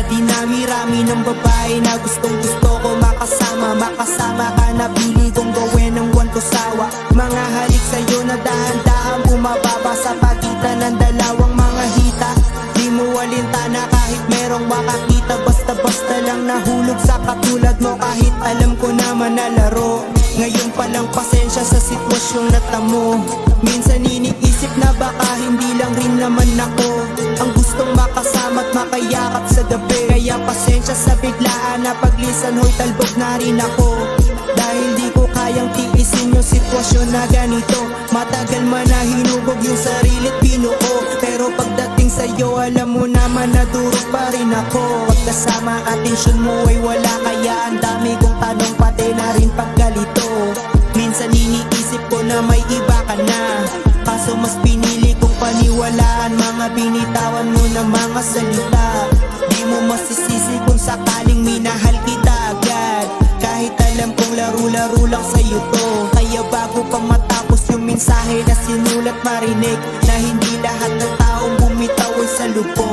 dinami-rami ng babae na gustong gusto ko makasama. Makasama ka na pili kong gawin ng buwan ko sawa. Mga halik sa'yo na dahan-dahan bumababa sa pagitan ng dalawang mga hita. Di mo alintana kahit merong makakita, basta-basta lang nahulog sa katulad mo. Kahit alam ko naman na laro, ngayon palang pasensya sa sitwasyong natamo. Minsan iniisip na baka hindi lang rin naman ako ang gustong makasama at makayakap sa gabi. Kaya pasensya sa biglaan na paglisan, hoy talbog na rin ako. Dahil di ko kayang tiisin yung sitwasyon na ganito. Matagal man na hinubog yung sarili't binuo, pero pagdating sa'yo alam mo naman na durog pa rin ako. Pagkasama atensyon mo ay wala, kaya ang dami kong tanong pati na rin pagkalito. Minsan iniisip ko na may iba ka na, kaso mas pinili kong paniwalaan mga binitawan mo na mga salita. Di mo masisisi kung sakaling minahal kita agad, kahit alam kong laro-laro lang sa'yo to. Kaya bago pa matapos yung mensahe na sinulat, marinig na hindi lahat ng taong bumitaw ay sa lupo.